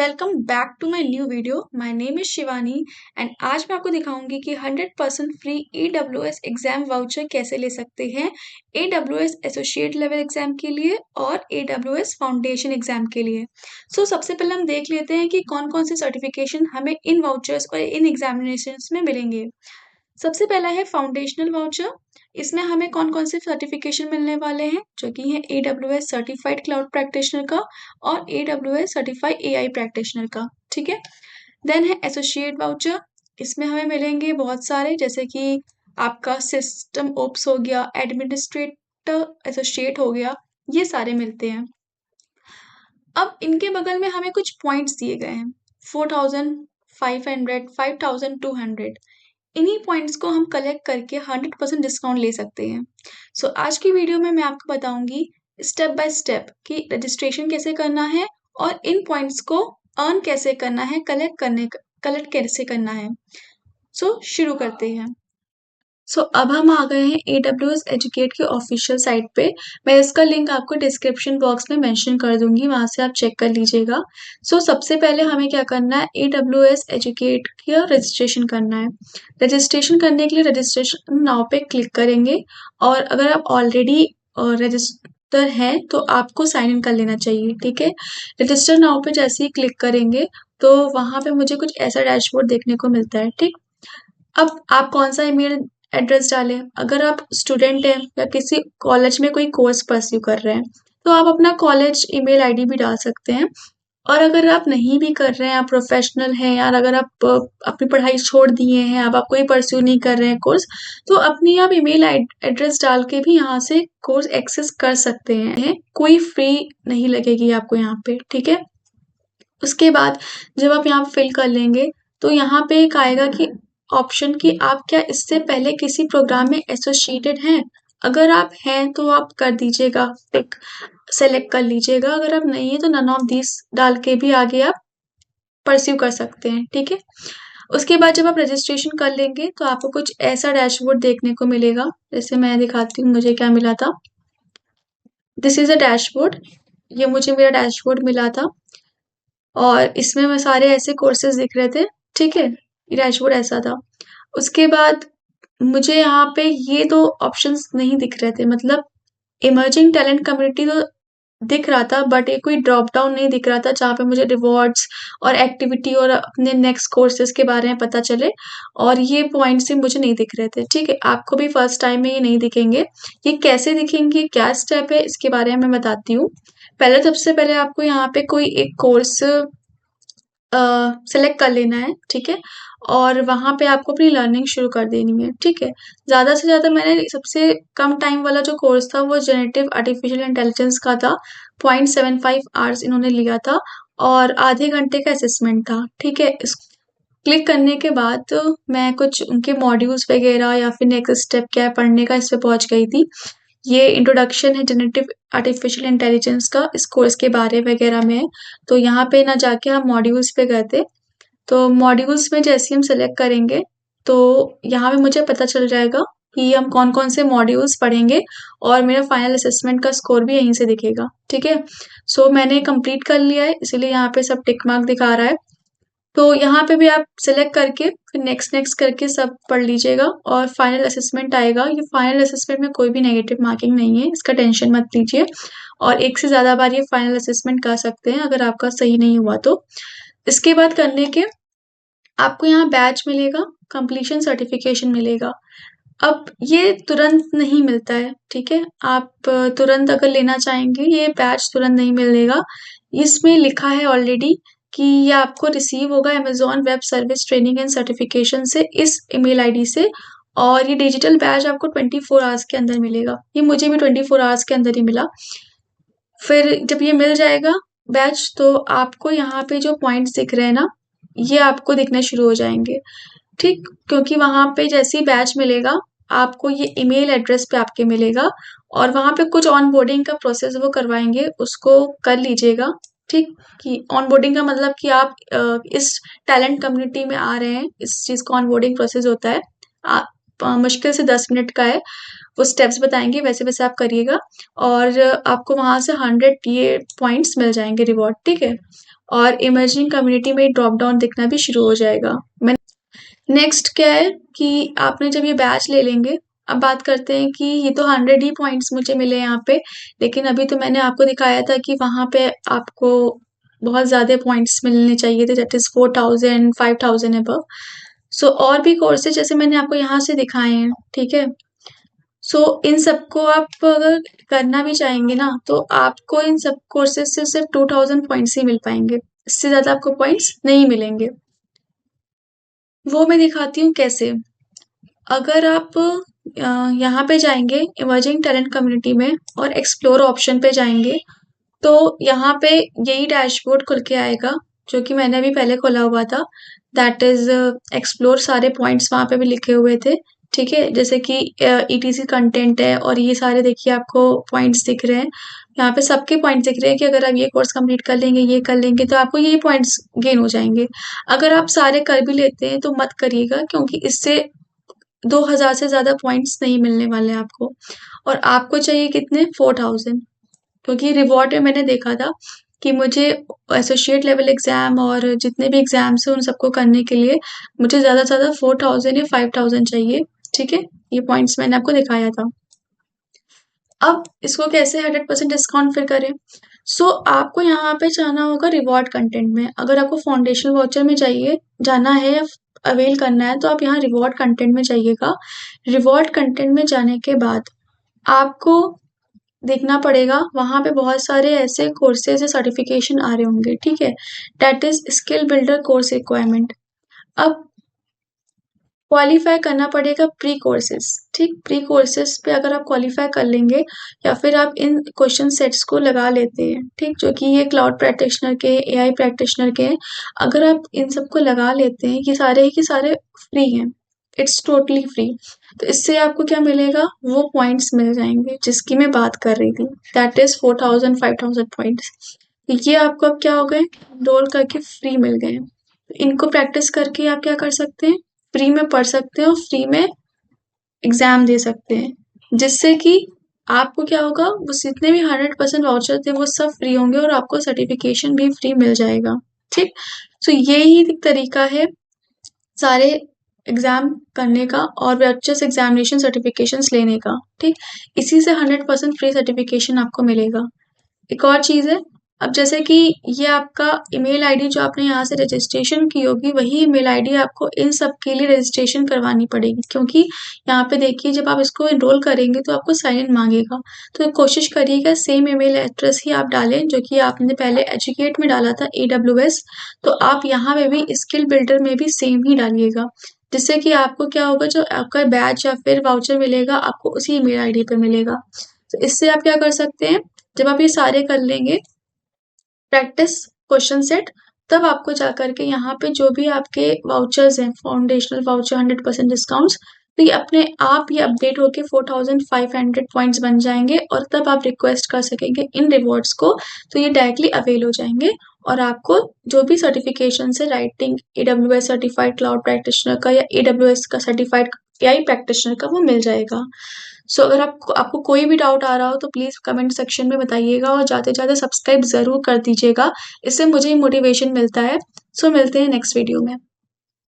Welcome back to my new video. My name is Shivani and आज मैं आपको दिखाऊंगी कि 100% फ्री AWS एग्जाम वाउचर कैसे ले सकते हैं AWS एसोसिएट लेवल एग्जाम के लिए और AWS फाउंडेशन एग्जाम के लिए। सबसे पहले हम देख लेते हैं कि कौन कौन से सर्टिफिकेशन हमें इन वाउचर्स और इन एग्जामिनेशंस में मिलेंगे। सबसे पहला है फाउंडेशनल वाउचर। इसमें हमें कौन-कौन से सर्टिफिकेशन मिलने वाले हैं, जो कि है AWS सर्टिफाइड क्लाउड प्रैक्टिशनर का और AWS सर्टिफाइड AI प्रैक्टिशनर का, ठीक है। देन है एसोसिएट वाउचर। इसमें हमें मिलेंगे बहुत सारे, जैसे कि आपका सिस्टम ओप्स हो गया, एडमिनिस्ट्रेटर एसोसिएट हो गया, ये सारे मिलते हैं। अब इनके बगल में हमें कुछ पॉइंट्स दिए गए हैं, 4500, 5200। इन्हीं पॉइंट्स को हम कलेक्ट करके 100% डिस्काउंट ले सकते हैं। आज की वीडियो में मैं आपको बताऊंगी स्टेप बाय स्टेप कि रजिस्ट्रेशन कैसे करना है और इन पॉइंट्स को अर्न कैसे करना है, कलेक्ट कैसे करना है। शुरू करते हैं। अब हम आ गए हैं AWS एजुकेट की ऑफिशियल साइट पे। मैं इसका लिंक आपको डिस्क्रिप्शन बॉक्स में मेंशन कर दूंगी, वहां से आप चेक कर लीजिएगा। सबसे पहले हमें क्या करना है, AWS एजुकेट का रजिस्ट्रेशन करना है। रजिस्ट्रेशन करने के लिए रजिस्ट्रेशन नाउ पे क्लिक करेंगे और अगर आप ऑलरेडी रजिस्टर हैं तो आपको साइन इन कर लेना चाहिए, ठीक है। रजिस्टर नाउ पे जैसे ही क्लिक करेंगे तो वहां पे मुझे कुछ ऐसा डैशबोर्ड देखने को मिलता है, ठीक। अब आप कौन सा ईमेल एड्रेस डालें। अगर आप स्टूडेंट हैं या किसी कॉलेज में कोई कोर्स परस्यू कर रहे हैं तो आप अपना कॉलेज ईमेल आईडी भी डाल सकते हैं। और अगर आप नहीं भी कर रहे हैं, आप प्रोफेशनल हैं यार, अगर आप अपनी पढ़ाई छोड़ दिए हैं, अब आप कोई परस्यू नहीं कर रहे हैं कोर्स, तो अपनी आप ईमेल एड्रेस डाल के भी यहाँ से कोर्स एक्सेस कर सकते हैं। कोई फी नहीं लगेगी आपको यहाँ पे, ठीक है। उसके बाद जब आप यहाँ फिल कर लेंगे तो यहाँ पे एक आएगा कि ऑप्शन कि आप क्या इससे पहले किसी प्रोग्राम में एसोसिएटेड हैं। अगर आप हैं तो आप कर दीजिएगा, टिक सेलेक्ट कर लीजिएगा। अगर आप नहीं है तो नन ऑफ दिस डाल के भी आगे आप परस्यू कर सकते हैं, ठीक है। उसके बाद जब आप रजिस्ट्रेशन कर लेंगे तो आपको कुछ ऐसा डैशबोर्ड देखने को मिलेगा। जैसे मैं दिखाती हूँ मुझे क्या मिला था। This is a dashboard. ये मुझे मेरा डैशबोर्ड मिला था और इसमें मैं सारे ऐसे कोर्सेज दिख रहे थे, ठीक है। डैशबोर्ड ऐसा था। उसके बाद मुझे यहाँ पे ये दो ऑप्शंस नहीं दिख रहे थे, मतलब इमर्जिंग टैलेंट कम्युनिटी तो दिख रहा था बट ये कोई ड्रॉप डाउन नहीं दिख रहा था जहाँ पे मुझे रिवॉर्ड्स और एक्टिविटी और अपने नेक्स्ट कोर्सेज के बारे में पता चले। और ये पॉइंट्स भी मुझे नहीं दिख रहे थे, ठीक है। आपको भी फर्स्ट टाइम में ये नहीं दिखेंगे। ये कैसे दिखेंगे, क्या स्टेप है, इसके बारे में मैं बताती हूँ। पहले सबसे पहले आपको यहाँ पे कोई एक कोर्स सेलेक्ट कर लेना है, ठीक है। और वहाँ पे आपको अपनी लर्निंग शुरू कर देनी है, ठीक है। ज़्यादा से ज़्यादा मैंने सबसे कम टाइम वाला जो कोर्स था वो जनरेटिव आर्टिफिशियल इंटेलिजेंस का था। 0.75 आवर्स इन्होंने लिया था और आधे घंटे का असेसमेंट था, ठीक है। इस क्लिक करने के बाद मैं कुछ उनके मॉड्यूल्स वगैरह या फिर नेक्स्ट स्टेप क्या है पढ़ने का, इस पे पहुंच गई थी। ये इंट्रोडक्शन है जनरेटिव आर्टिफिशियल इंटेलिजेंस का, इस कोर्स के बारे वगैरह में है। तो यहाँ पे ना जाके हम मॉड्यूल्स पे गए थे। तो मॉड्यूल्स में जैसे हम सेलेक्ट करेंगे तो यहाँ पे मुझे पता चल जाएगा कि हम कौन कौन से मॉड्यूल्स पढ़ेंगे और मेरा फाइनल असेसमेंट का स्कोर भी यहीं से दिखेगा, ठीक है। मैंने कंप्लीट कर लिया है, इसीलिए यहाँ पे सब टिक मार्क दिखा रहा है। तो यहाँ पे भी आप सिलेक्ट करके फिर नेक्स्ट नेक्स्ट करके सब पढ़ लीजिएगा और फाइनल असेसमेंट आएगा। ये फाइनल असेसमेंट में कोई भी नेगेटिव मार्किंग नहीं है, इसका टेंशन मत लीजिए। और एक से ज़्यादा बार ये फाइनल असेसमेंट कर सकते हैं अगर आपका सही नहीं हुआ तो। इसके बाद करने के आपको यहाँ बैच मिलेगा, कंप्लीशन सर्टिफिकेशन मिलेगा। अब ये तुरंत नहीं मिलता है, ठीक है। आप तुरंत अगर लेना चाहेंगे ये बैच तुरंत नहीं मिलेगा। इसमें लिखा है ऑलरेडी कि ये आपको रिसीव होगा Amazon web service training and certification से, इस ईमेल आईडी से। और ये डिजिटल बैच आपको 24 आवर्स के अंदर मिलेगा। ये मुझे भी 24 आवर्स के अंदर ही मिला। फिर जब ये मिल जाएगा बैच तो आपको यहाँ पे जो पॉइंट्स दिख रहे हैं ना, ये आपको दिखने शुरू हो जाएंगे, ठीक। क्योंकि वहां पे जैसे ही बैच मिलेगा आपको ये ईमेल एड्रेस पे आपके मिलेगा और वहां पे कुछ ऑनबोर्डिंग का प्रोसेस वो करवाएंगे, उसको कर लीजिएगा, ठीक। कि ऑनबोर्डिंग का मतलब कि आप इस टैलेंट कम्युनिटी में आ रहे हैं, इस चीज का ऑनबोर्डिंग प्रोसेस होता है। मुश्किल से 10 मिनट का है। वो स्टेप्स बताएंगे, वैसे वैसे आप करिएगा और आपको वहां से 100 ये पॉइंट्स मिल जाएंगे रिवॉर्ड, ठीक है। और इमर्जिंग कम्युनिटी में ड्रॉप डाउन दिखना भी शुरू हो जाएगा। मैं नेक्स्ट क्या है कि आपने जब ये बैच ले लेंगे, अब बात करते हैं कि ये तो 100 ही पॉइंट्स मुझे मिले यहाँ पे, लेकिन अभी तो मैंने आपको दिखाया था कि वहाँ पे आपको बहुत ज़्यादा पॉइंट्स मिलने चाहिए थे, दैट इज़ 4000 5000 अबव। सो और भी कोर्सेज जैसे मैंने आपको यहाँ से दिखाए हैं, ठीक है। सो इन सबको आप अगर करना भी चाहेंगे ना, तो आपको इन सब कोर्सेज से सिर्फ 2000 पॉइंट्स ही मिल पाएंगे, इससे ज़्यादा आपको पॉइंट्स नहीं मिलेंगे। वो मैं दिखाती हूँ कैसे। अगर आप यहाँ पे जाएंगे इमर्जिंग टैलेंट कम्युनिटी में और एक्सप्लोर ऑप्शन पे जाएंगे, तो यहाँ पे यही डैशबोर्ड खुल के आएगा जो कि मैंने अभी पहले खोला हुआ था, दैट इज एक्सप्लोर। सारे पॉइंट्स वहाँ पे भी लिखे हुए थे, ठीक है। जैसे कि ईटीसी कंटेंट है और ये सारे देखिए आपको पॉइंट्स दिख रहे हैं। यहाँ पे सबके पॉइंट्स दिख रहे हैं कि अगर आप ये कोर्स कंप्लीट कर लेंगे, ये कर लेंगे, तो आपको ये पॉइंट्स गेन हो जाएंगे। अगर आप सारे कर भी लेते हैं तो मत करिएगा, क्योंकि इससे 2000 से ज़्यादा पॉइंट्स नहीं मिलने वाले आपको। और आपको चाहिए कितने, 4000, क्योंकि रिवॉर्ड में मैंने देखा था कि मुझे एसोसिएट लेवल एग्जाम और जितने भी एग्जाम्स हैं उन सबको करने के लिए मुझे ज़्यादा से ज़्यादा 4000 या 5000 चाहिए, ठीक है। ये पॉइंट्स मैंने आपको दिखाया था। अब इसको कैसे 100% डिस्काउंट फिर करें। सो आपको यहाँ पे जाना होगा रिवॉर्ड कंटेंट में। अगर आपको फाउंडेशन वाउचर में चाहिए जाना है या अवेल करना है, तो आप यहाँ रिवॉर्ड कंटेंट में जाइएगा। रिवॉर्ड कंटेंट में जाने के बाद आपको देखना पड़ेगा, वहाँ पे बहुत सारे ऐसे कोर्सेज या सर्टिफिकेशन आ रहे होंगे, ठीक है। That is skill builder course requirement. अब क्वालिफाई करना पड़ेगा प्री कोर्सेज, ठीक। प्री कोर्सेज पे अगर आप क्वालिफाई कर लेंगे या फिर आप इन क्वेश्चन सेट्स को लगा लेते हैं, ठीक, जो कि ये क्लाउड प्रैक्टिशनर के, एआई प्रैक्टिशनर के हैं, अगर आप इन सबको लगा लेते हैं, ये सारे के सारे फ्री हैं, इट्स टोटली फ्री। तो इससे आपको क्या मिलेगा, वो पॉइंट्स मिल जाएंगे जिसकी मैं बात कर रही थी, दैट इज 4000 5000 पॉइंट्स। ये आपको अब क्या हो गए, रोल करके फ्री मिल गए। इनको प्रैक्टिस करके आप क्या कर सकते हैं, फ्री में पढ़ सकते हैं और फ्री में एग्जाम दे सकते हैं, जिससे कि आपको क्या होगा, वो जितने भी 100% वाउचर थे वो सब फ्री होंगे और आपको सर्टिफिकेशन भी फ्री मिल जाएगा, ठीक। सो यही एक तरीका है सारे एग्जाम करने का और वेबचेस एग्जामिनेशन सर्टिफिकेशंस लेने का, ठीक। इसी से 100% फ्री सर्टिफिकेशन आपको मिलेगा। एक और चीज़ है, अब जैसे कि ये आपका ईमेल आईडी जो आपने यहाँ से रजिस्ट्रेशन की होगी, वही ईमेल आईडी आपको इन सब के लिए रजिस्ट्रेशन करवानी पड़ेगी, क्योंकि यहाँ पे देखिए जब आप इसको एनरोल करेंगे तो आपको साइन इन मांगेगा। तो कोशिश करिएगा सेम ईमेल एड्रेस ही आप डालें जो कि आपने पहले एजुकेट में डाला था, AWS। तो आप यहाँ पे भी स्किल बिल्डर में भी सेम ही डालिएगा, जिससे कि आपको क्या होगा, जो आपका बैच या फिर वाउचर मिलेगा आपको उसी ईमेल आईडी पे मिलेगा। तो इससे आप क्या कर सकते हैं, जब आप ये सारे कर लेंगे प्रैक्टिस क्वेश्चन सेट, तब आपको जा करके यहाँ पे जो भी आपके वाउचर्स हैं, फाउंडेशनल वाउचर 100% डिस्काउंट्स, तो ये अपने आप ये अपडेट होके 4500 पॉइंट्स बन जाएंगे और तब आप रिक्वेस्ट कर सकेंगे इन रिवॉर्ड्स को, तो ये डायरेक्टली अवेल हो जाएंगे और आपको जो भी सर्टिफिकेशन है, writing AWS certified cloud practitioner का या AWS का सर्टिफाइड AI प्रैक्टिशनर का, वो मिल जाएगा। सो अगर आपको कोई भी डाउट आ रहा हो तो प्लीज़ कमेंट सेक्शन में बताइएगा और जाते जाते सब्सक्राइब ज़रूर कर दीजिएगा, इससे मुझे मोटिवेशन मिलता है। सो मिलते हैं नेक्स्ट वीडियो में।